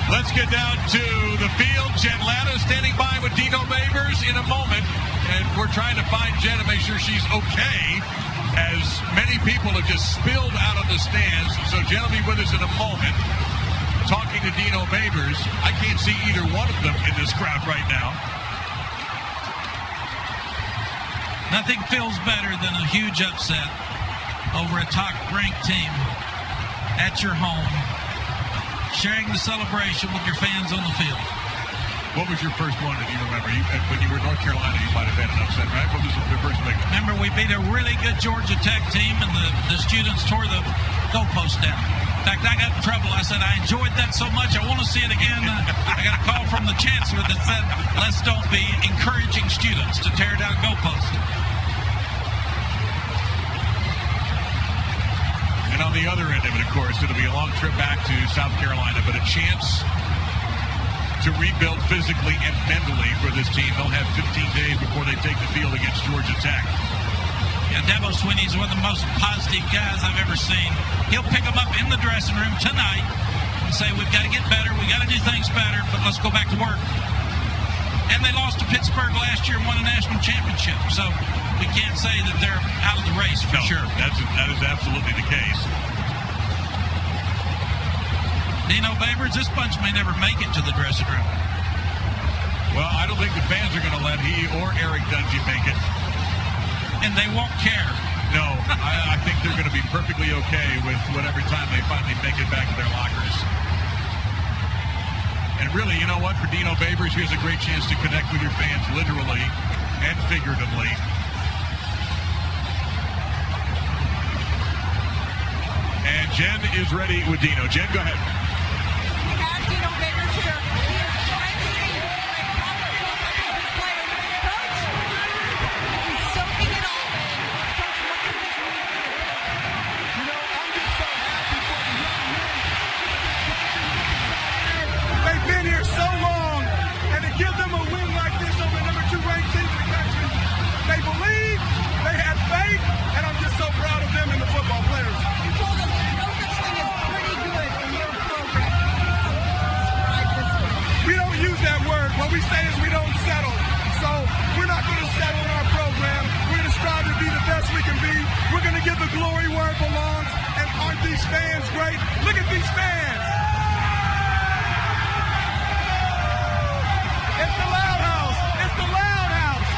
Let's get down to the field. Jen Latta standing by with Dino Babers in a moment. And we're trying to find Jen to make sure she's okay, as many people have just spilled out of the stands. So Jen will be with us in a moment, talking to Dino Babers. I can't see either one of them in this crowd right now. Nothing feels better than a huge upset over a top-ranked team at your home, sharing the celebration with your fans on the field. What was your first one, if you remember? When you were in North Carolina, you might have had an upset, right? What was the first big one? Remember, we beat a really good Georgia Tech team, and the students tore the goalpost down. In fact, I got in trouble. I said, I enjoyed that so much, I want to see it again. I got a call from the chancellor that said, let's don't be encouraging students to tear down goalposts. And on the other end of it, of course, it'll be a long trip back to South Carolina, but a chance to rebuild physically and mentally for this team. They'll have 15 days before they take the field against Georgia Tech. Yeah, Dabo Swinney's one of the most positive guys I've ever seen. He'll pick them up in the dressing room tonight and say, we've got to get better, we've got to do things better, but let's go back to work. And they lost to Pittsburgh last year and won a national championship. So we can't say that they're out of the race for sure. That is absolutely the case. Dino Babers, this bunch may never make it to the dressing room. Well, I don't think the fans are going to let he or Eric Dungy make it. And they won't care. No, I think they're going to be perfectly okay with whatever time they finally make it back to their lockers. And really, you know what? For Dino Babers, he has a great chance to connect with your fans literally and figuratively. And Jen is ready with Dino. Jen, go ahead. We have Dino Babers here. He is trying to be a player. Coach, he's soaking it all in. Coach, what do you think? You know, I'm just so happy for the young men. They've been here so long, and to give them a win like this over the number 2 ranked team in the country, they believe, they had faith, and I'm just so proud of them and the football players. You told us there's no such thing as pretty good in your program. Describe this win. We don't use that word. What we say is we don't settle. So we're not going to settle in our program. We're going to strive to be the best we can be. We're going to give the glory where it belongs. And aren't these fans great? Look at these fans. It's the Loud House. It's the Loud House.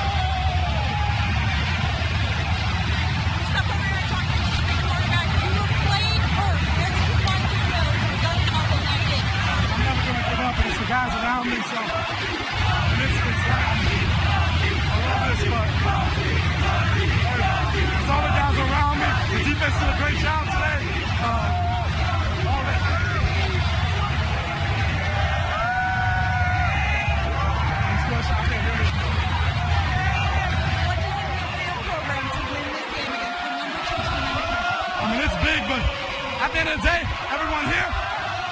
Step over here and talk to the quarterback. You played hurt. There's a point to go. You got to come up and knock it in. I'm never going to give up. It's the guys around me. So it's I love this, but there's all the guys around me. The defense did a great job today. All that. What do you think of your program to win this game against the number 2 team in the country? I mean, it's big, but at the end of the day, everyone here,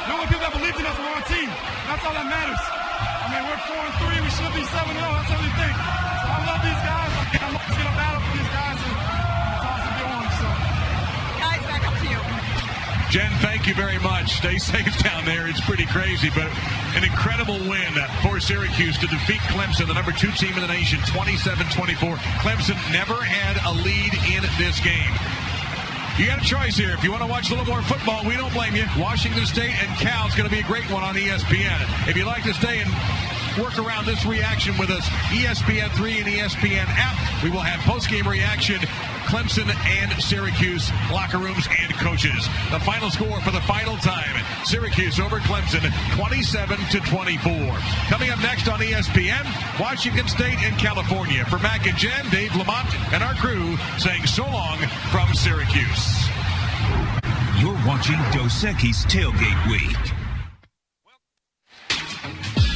the only people that believed in us were on our team. That's all that matters. I mean, we're 4-3. We should be 7-0. That's what we think. So I love these guys. I'm always going to battle for these guys, and it's awesome to be on. So. Guys, back up to you. Jen, thank you very much. Stay safe down there. It's pretty crazy, but an incredible win for Syracuse to defeat Clemson, the number 2 team in the nation, 27-24. Clemson never had a lead in this game. You got a choice here. If you want to watch a little more football, we don't blame you. Washington State and Cal is going to be a great one on ESPN. If you'd like to stay and work around this reaction with us, ESPN 3 and ESPN app, we will have post-game reaction, Clemson and Syracuse locker rooms and coaches. The final score for the final time, Syracuse over Clemson, 27-24. Coming up next on ESPN, Washington State and California. For Mac and Jen, Dave Lamont, and our crew saying so long from Syracuse. You're watching Dos Equis Tailgate Week.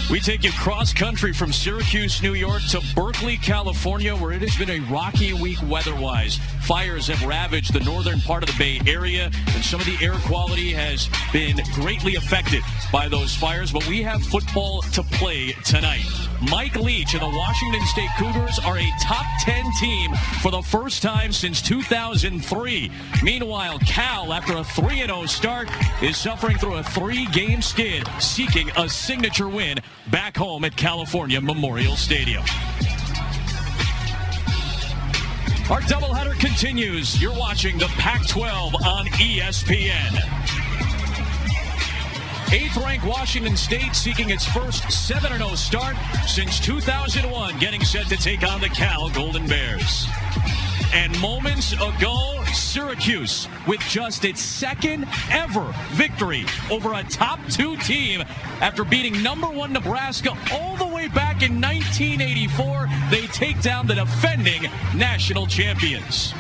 We take you cross-country from Syracuse, New York to Berkeley, California, where it has been a rocky week weather-wise. Fires have ravaged the northern part of the Bay Area, and some of the air quality has been greatly affected by those fires. But we have football to play tonight. Mike Leach and the Washington State Cougars are a top 10 team for the first time since 2003. Meanwhile, Cal, after a 3-0 start, is suffering through a 3-game skid, seeking a signature win back home at California Memorial Stadium. Our doubleheader continues. You're watching the Pac-12 on ESPN. 8th-ranked Washington State seeking its first 7-0 start since 2001, getting set to take on the Cal Golden Bears. And moments ago, Syracuse with just its second ever victory over a top 2 team after beating number 1 Nebraska all the way back in 1984. They take down the defending national champions.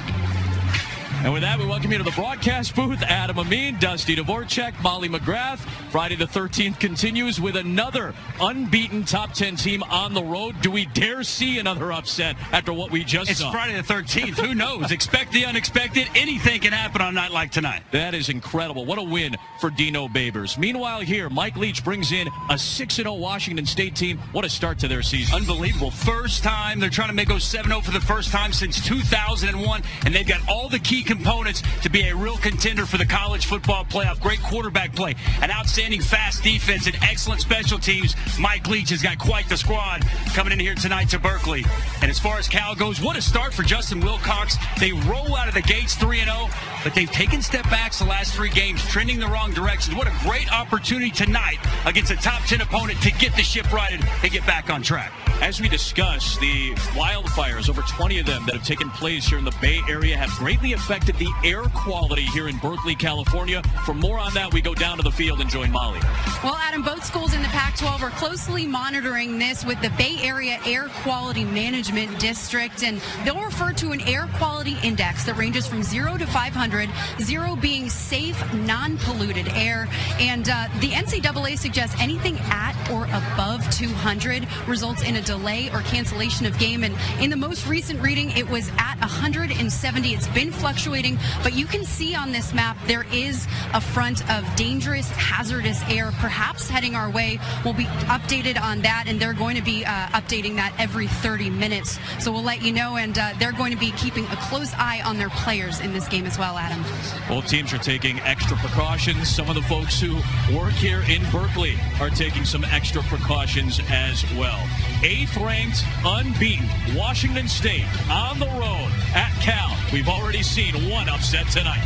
And with that, we welcome you to the broadcast booth. Adam Amin, Dusty Dvorak, Molly McGrath. Friday the 13th continues with another unbeaten top 10 team on the road. Do we dare see another upset after what we just saw? It's Friday the 13th. Who knows? Expect the unexpected. Anything can happen on a night like tonight. That is incredible. What a win for Dino Babers. Meanwhile here, Mike Leach brings in a 6-0 Washington State team. What a start to their season. Unbelievable. First time. They're trying to make go 7-0 for the first time since 2001, and they've got all the key components to be a real contender for the college football playoff. Great quarterback play, an outstanding fast defense, and excellent special teams. Mike Leach has got quite the squad coming in here tonight to Berkeley. And as far as Cal goes, what a start for Justin Wilcox. They roll out of the gates 3-0, but they've taken step backs the last 3 games, trending the wrong direction. What a great opportunity tonight against a top 10 opponent to get the ship righted and get back on track. As we discussed, the wildfires, over 20 of them that have taken place here in the Bay Area, have greatly affected the air quality here in Berkeley, California. For more on that, we go down to the field and join Molly. Well, Adam, both schools in the Pac-12 are closely monitoring this with the Bay Area Air Quality Management District, and they'll refer to an air quality index that ranges from 0 to 500, 0 being safe, non-polluted air. And the NCAA suggests anything at or above 200 results in a delay or cancellation of game. And in the most recent reading, it was at 170. It's been fluctuating, but you can see on this map there is a front of dangerous, hazardous air perhaps heading our way. We'll be updated on that, and they're going to be updating that every 30 minutes. So we'll let you know, and they're going to be keeping a close eye on their players in this game as well, Adam. Both teams are taking extra precautions. Some of the folks who work here in Berkeley are taking some extra precautions as well. 8th-ranked, unbeaten Washington State on the road at Cal. We've already seen one upset tonight.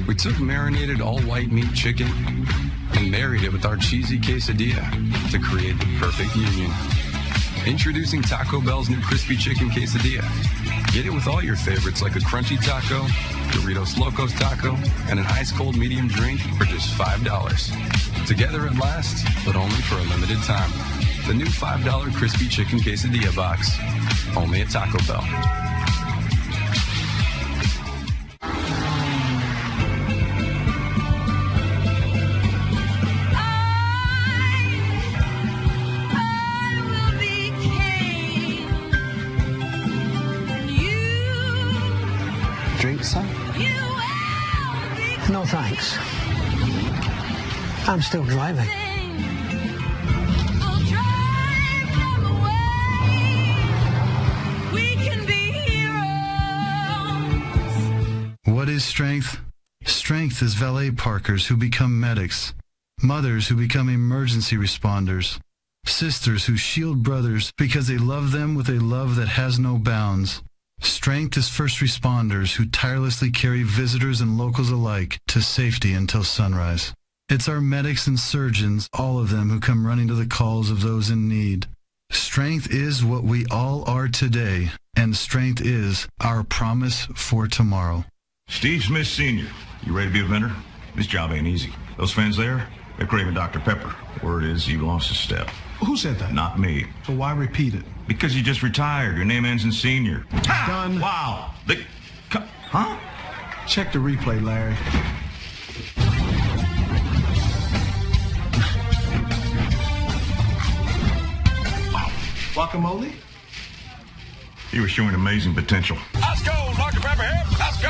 We took marinated all-white meat chicken and married it with our cheesy quesadilla to create the perfect union. Introducing Taco Bell's new crispy chicken quesadilla. Get it with all your favorites like a crunchy taco, Doritos Locos taco, and an ice-cold medium drink for just $5. Together at last, but only for a limited time. The new $5 crispy chicken quesadilla box, only at Taco Bell. Drink, son? No, thanks. I'm still driving. What is strength? Strength is valet parkers who become medics, mothers who become emergency responders, sisters who shield brothers because they love them with a love that has no bounds. Strength is first responders who tirelessly carry visitors and locals alike to safety until sunrise. It's our medics and surgeons, all of them, who come running to the calls of those in need. Strength is what we all are today, and strength is our promise for tomorrow. Steve Smith Sr., you ready to be a vendor? This job ain't easy. Those fans there, they're craving Dr. Pepper. Word is you lost a step. Who said that? Not me. So why repeat it? Because you just retired. Your name ends in senior. Done. Wow. Huh? Check the replay, Larry. Wow. Guacamole? You were showing amazing potential. Let's go, Dr. Pepper here. Let's go.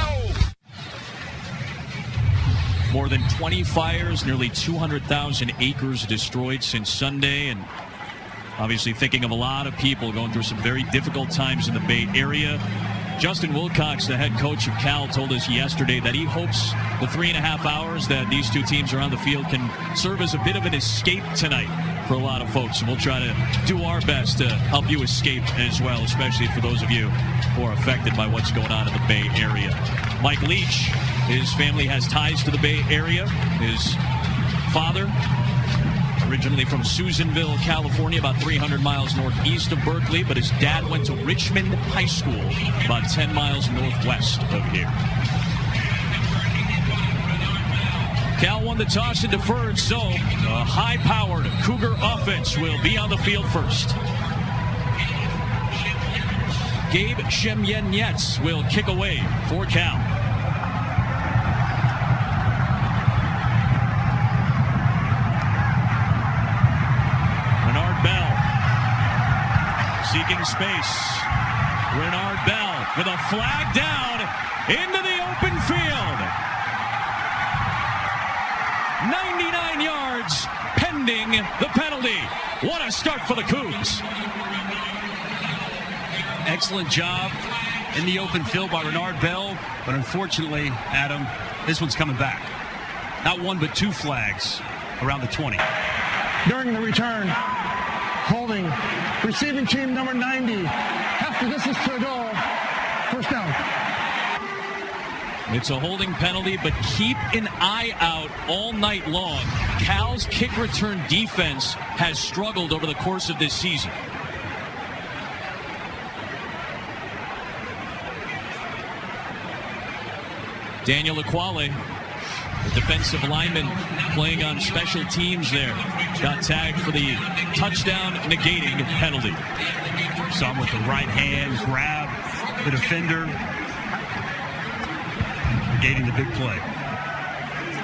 More than 20 fires, nearly 200,000 acres destroyed since Sunday, and obviously thinking of a lot of people going through some very difficult times in the Bay Area. Justin Wilcox, the head coach of Cal, told us yesterday that he hopes the 3.5 hours that these two teams are on the field can serve as a bit of an escape tonight for a lot of folks. And we'll try to do our best to help you escape as well, especially for those of you who are affected by what's going on in the Bay Area. Mike Leach, his family has ties to the Bay Area. His father, originally from Susanville, California, about 300 miles northeast of Berkeley, but his dad went to Richmond High School, about 10 miles northwest of here. Cal won the toss and deferred, so a high-powered Cougar offense will be on the field first. Gabe Shemyenyets will kick away for Cal. Seeking space. Renard Bell with a flag down into the open field. 99 yards pending the penalty. What a start for the Cougs. Excellent job in the open field by Renard Bell, but unfortunately, Adam, this one's coming back. Not one, but two flags around the 20. During the return, holding receiving team number 90. After this is to goal. First down. It's a holding penalty, but keep an eye out all night long. Cal's kick return defense has struggled over the course of this season. Daniel Aquale, the defensive lineman playing on special teams there, got tagged for the touchdown negating penalty. Saw him with the right hand, grab the defender, negating the big play.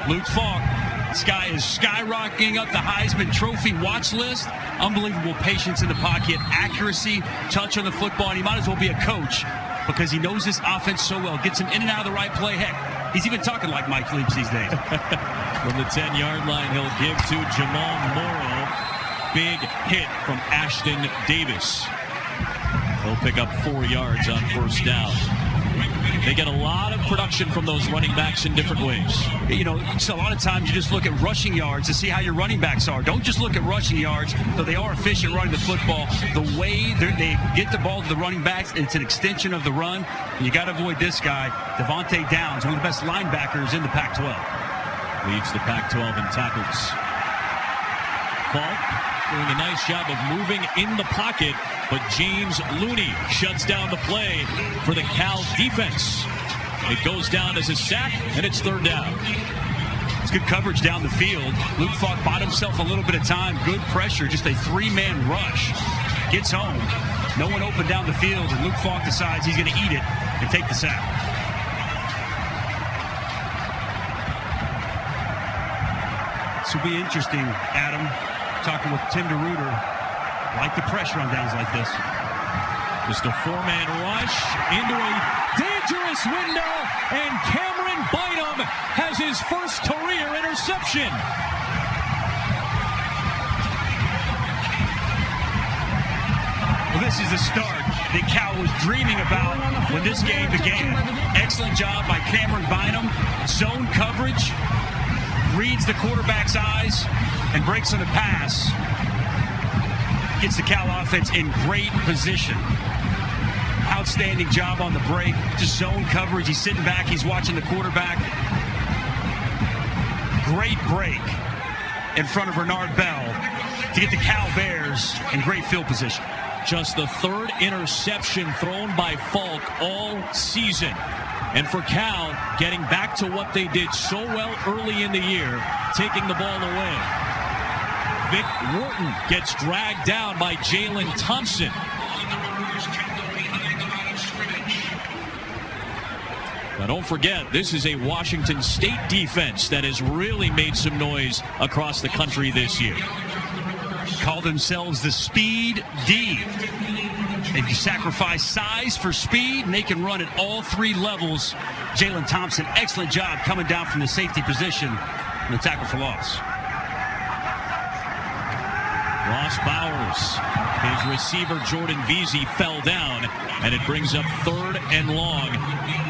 Luke Falk, this guy is skyrocketing up the Heisman Trophy watch list. Unbelievable patience in the pocket, accuracy, touch on the football, and he might as well be a coach because he knows this offense so well, gets him in and out of the right play. Heck, he's even talking like Mike Leach these days. From the 10-yard line, he'll give to Jamal Morrow. Big hit from Ashton Davis. He'll pick up 4 yards on first down. They get a lot of production from those running backs in different ways. You know, so a lot of times you just look at rushing yards to see how your running backs are. Don't just look at rushing yards, though they are efficient running the football. The way they get the ball to the running backs, it's an extension of the run. You got to avoid this guy, Devontae Downs, one of the best linebackers in the Pac-12. Leads the Pac-12 in tackles. Falk doing a nice job of moving in the pocket, but James Looney shuts down the play for the Cal defense. It goes down as a sack, and it's third down. It's good coverage down the field. Luke Falk bought himself a little bit of time. Good pressure, just a three-man rush. Gets home. No one open down the field, and Luke Falk decides he's going to eat it and take the sack. This will be interesting, Adam. Talking with Tim DeRuiter. Like the pressure on downs like this. Just a four-man rush into a dangerous window, and Cameron Bynum has his first career interception. Well, this is the start that Cal was dreaming about when this game began. Excellent job by Cameron Bynum. Zone coverage. Reads the quarterback's eyes and breaks on the pass. Gets the Cal offense in great position. Outstanding job on the break. Just zone coverage. He's sitting back. He's watching the quarterback. Great break in front of Renard Bell to get the Cal Bears in great field position. Just the third interception thrown by Falk all season. And for Cal, getting back to what they did so well early in the year, taking the ball away. Vic Wharton gets dragged down by Jalen Thompson. Now don't forget, this is a Washington State defense that has really made some noise across the country this year. Call themselves the Speed D. They can sacrifice size for speed, and they can run at all three levels. Jalen Thompson, excellent job coming down from the safety position in the tackle for loss. Ross Bowers, his receiver Jordan Veazey fell down, and it brings up 3rd and long.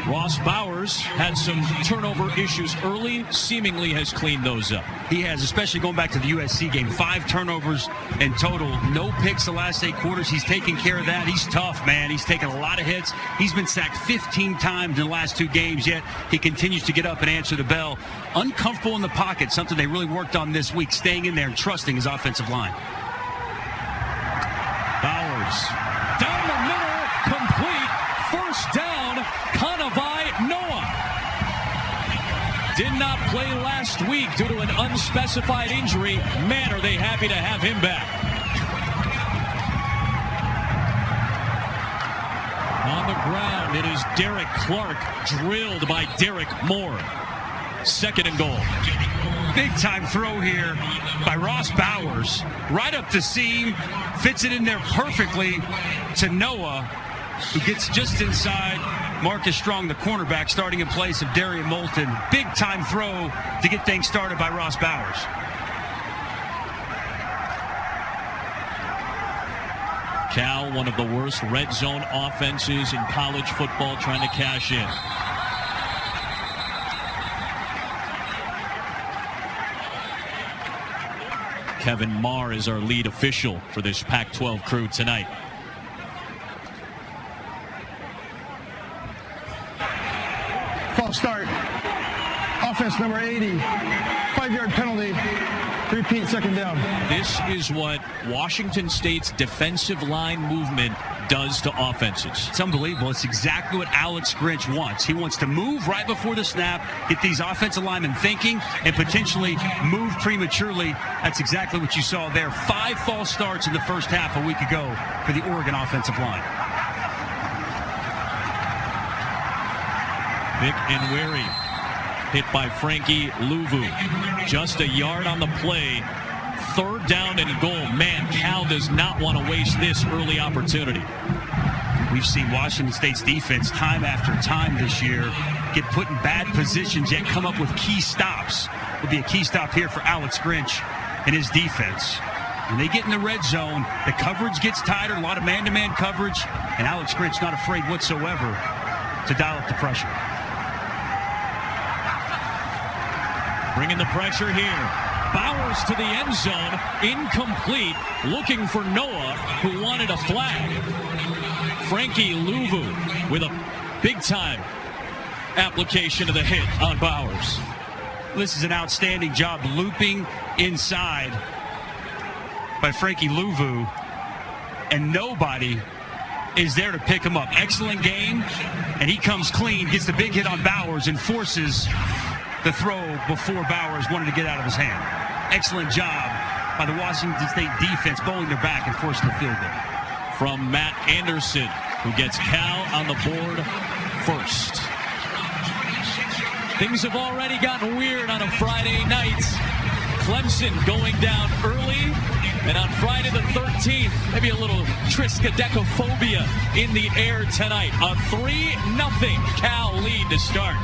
Ross Bowers had some turnover issues early, seemingly has cleaned those up. He has, especially going back to the USC game. 5 turnovers in total, no picks the last 8 quarters. He's taking care of that. He's tough, man. He's taken a lot of hits. He's been sacked 15 times in the last 2 games, yet he continues to get up and answer the bell. Uncomfortable in the pocket, something they really worked on this week, staying in there and trusting his offensive line. Bowers, down the middle, complete, 1st down, Kanawai Noah. Did not play last week due to an unspecified injury. Man, are they happy to have him back. On the ground, it is Derek Clark, drilled by Derek Moore. 2nd and goal. Big time throw here by Ross Bowers. Right up the seam, fits it in there perfectly to Noah, who gets just inside Marcus Strong, the cornerback, starting in place of Darian Moulton. Big time throw to get things started by Ross Bowers. Cal, one of the worst red zone offenses in college football, trying to cash in. Kevin Marr is our lead official for this Pac-12 crew tonight. False start. Offense number 80. 5-yard penalty. Repeat, 2nd down. This is what Washington State's defensive line movement does to offenses. It's unbelievable. It's exactly what Alex Grinch wants. He wants to move right before the snap, get these offensive linemen thinking, and potentially move prematurely. That's exactly what you saw there. 5 false starts in the first half a week ago for the Oregon offensive line. Vic Inweri hit by Frankie Louvu. Just a yard on the play. 3rd down and goal. Man, Cal does not want to waste this early opportunity. We've seen Washington State's defense time after time this year get put in bad positions, yet come up with key stops. Will be a key stop here for Alex Grinch and his defense. When they get in the red zone, the coverage gets tighter, a lot of man-to-man coverage, and Alex Grinch not afraid whatsoever to dial up the pressure. Bringing the pressure here. Bowers to the end zone, incomplete, looking for Noah, who wanted a flag. Frankie Louvu with a big-time application of the hit on Bowers. This is an outstanding job looping inside by Frankie Louvu, and nobody is there to pick him up. Excellent game, and he comes clean, gets the big hit on Bowers, and forces the throw before Bowers wanted to get out of his hand. Excellent job by the Washington State defense, bowling their back and forcing the field goal. From Matt Anderson, who gets Cal on the board first. Things have already gotten weird on a Friday night. Clemson going down early, and on Friday the 13th, maybe a little triskaidekaphobia in the air tonight. A 3-0 Cal lead to start.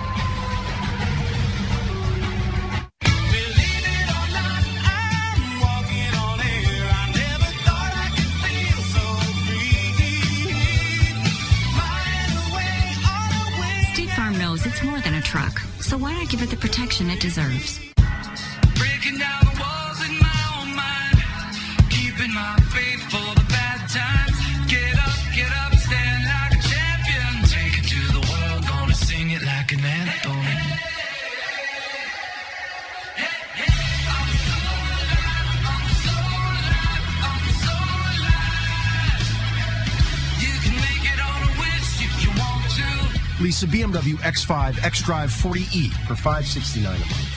It's more than a truck, so why not give it the protection it deserves? Breaking down the walls in my own mind, keeping my faith for the bad times. Get up, stand like a champion. Take it to the world, gonna sing it like an anthem. Lease a BMW X5 xDrive 40e for $569 a month.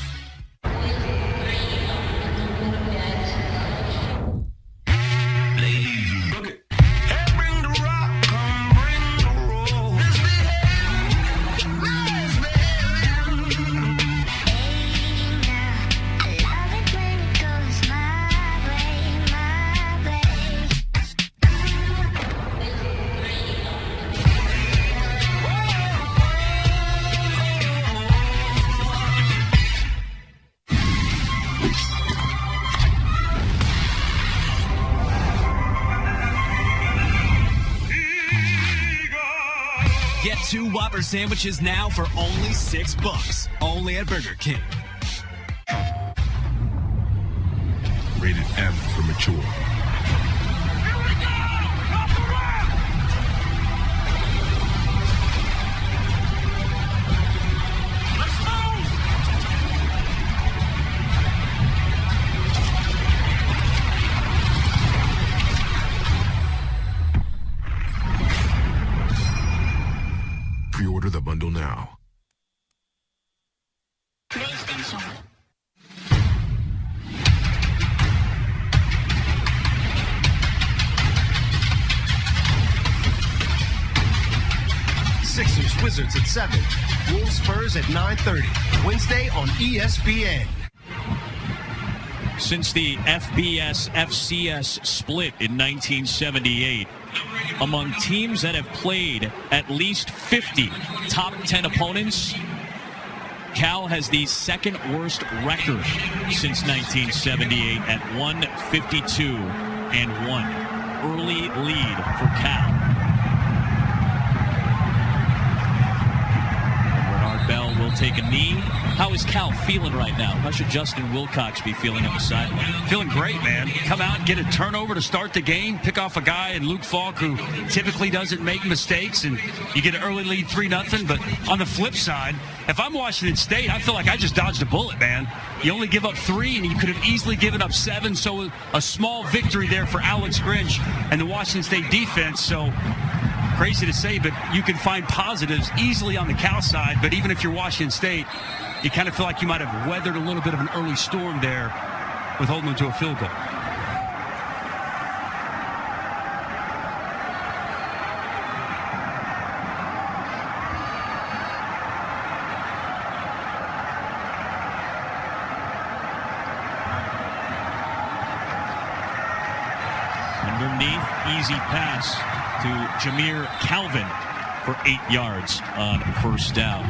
Whopper sandwiches now for only $6. Only at Burger King. Rated M for mature. Pre-order the bundle now. Sixers, Wizards at 7. Wolves, Spurs at 9:30. Wednesday on ESPN. Since the FBS-FCS split in 1978, among teams that have played at least 50 top 10 opponents, Cal has the second worst record since 1978 at 152-1. Early lead for Cal. Bell will take a knee. How is Cal feeling right now? How should Justin Wilcox be feeling on the sideline? Feeling great, man. Come out and get a turnover to start the game. Pick off a guy in Luke Falk who typically doesn't make mistakes, and you get an early lead 3-0. But on the flip side, if I'm Washington State, I feel like I just dodged a bullet, man. You only give up 3, and you could have easily given up 7. So a small victory there for Alex Grinch and the Washington State defense. So crazy to say, but you can find positives easily on the Cal side. But even if you're Washington State, you kind of feel like you might have weathered a little bit of an early storm there with holding them to a field goal. Underneath, easy pass to Jameer Calvin for 8 yards on first down.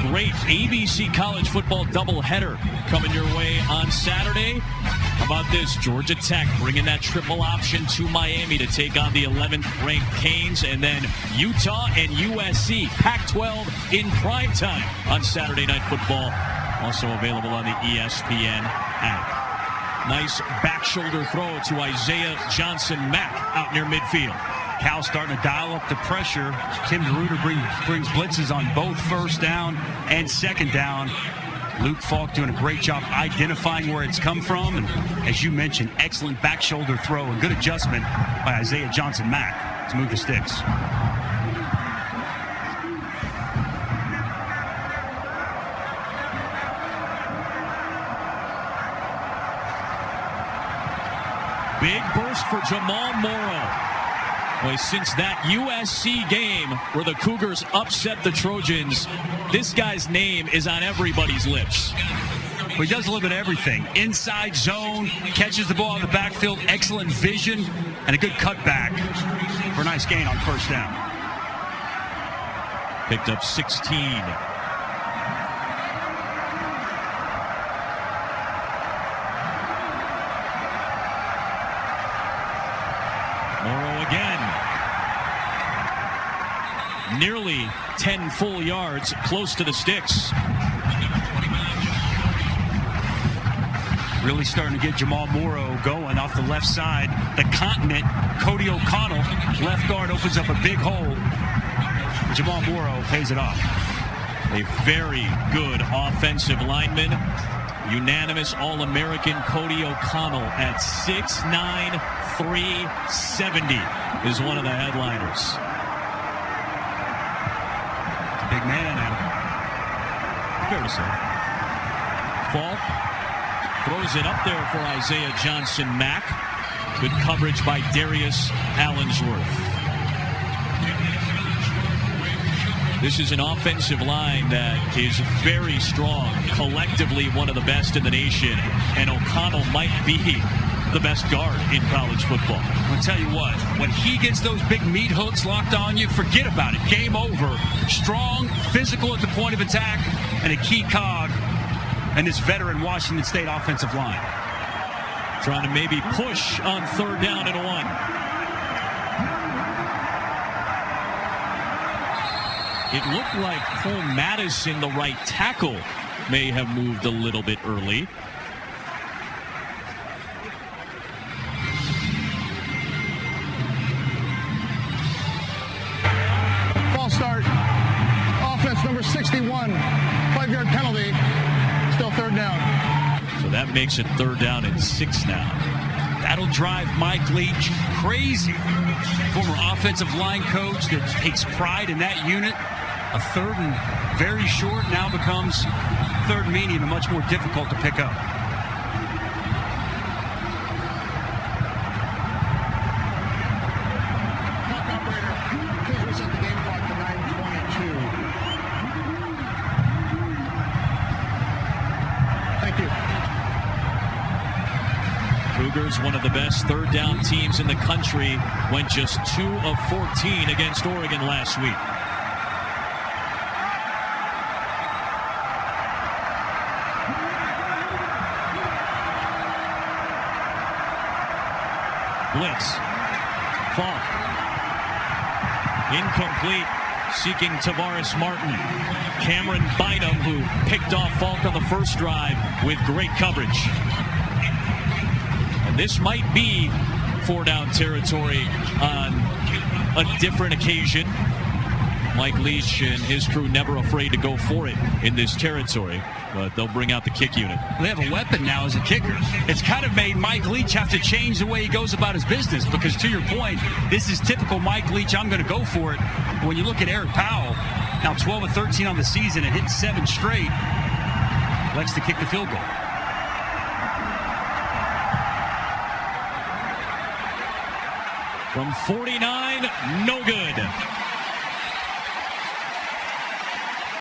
Great ABC college football doubleheader coming your way on Saturday. How about this? Georgia Tech bringing that triple option to Miami to take on the 11th ranked Canes, and then Utah and USC, Pac-12 in primetime on Saturday Night Football. Also available on the ESPN app. Nice back shoulder throw to Isaiah Johnson-Mack out near midfield. Cal starting to dial up the pressure. Tim DeRuiter brings blitzes on both first down and second down. Luke Falk doing a great job identifying where it's come from. And as you mentioned, excellent back shoulder throw and good adjustment by Isaiah Johnson-Mack to move the sticks. Big burst for Jamal Morrow. Boy, since that USC game where the Cougars upset the Trojans, this guy's name is on everybody's lips. Well, he does a little bit of everything. Inside zone, catches the ball in the backfield, excellent vision, and a good cutback for a nice gain on first down. Picked up 16. Morrow again. Nearly 10 full yards, close to the sticks. Really starting to get Jamal Morrow going off the left side. The continent, Cody O'Connell, left guard, opens up a big hole. Jamal Morrow pays it off. A very good offensive lineman. Unanimous All-American Cody O'Connell at 6'9", 370 is one of the headliners. Big man, Adam. Fair to say. Falk throws it up there for Isaiah Johnson-Mack. Good coverage by Darius Allensworth. This is an offensive line that is very strong, collectively one of the best in the nation, and O'Connell might be the best guard in college football. I'll tell you what, when he gets those big meat hooks locked on you, forget about it. Game over. Strong, physical at the point of attack, and a key cog in this veteran Washington State offensive line. Trying to maybe push on 3rd down and 1. It looked like Cole Madison, the right tackle, may have moved a little bit early. False start. Offense number 61. 5-yard penalty. Still third down. So that makes it 3rd down and 6 now. That'll drive Mike Leach crazy. Former offensive line coach that takes pride in that unit. A 3rd and very short now becomes 3rd medium and much more difficult to pick up. Please reset the game clock to 9:22. Thank you. Cougars, one of the best 3rd down teams in the country, went just 2 of 14 against Oregon last week. Blitz. Falk. Incomplete. Seeking Tavares Martin. Cameron Bynum, who picked off Falk on the first drive with great coverage. And this might be 4-down territory on a different occasion. Mike Leach and his crew never afraid to go for it in this territory, but they'll bring out the kick unit. They have a weapon now as a kicker. It's kind of made Mike Leach have to change the way he goes about his business because, to your point, this is typical Mike Leach. I'm going to go for it. When you look at Eric Powell, now 12 of 13 on the season and hitting 7 straight, likes to kick the field goal. From 49, no good.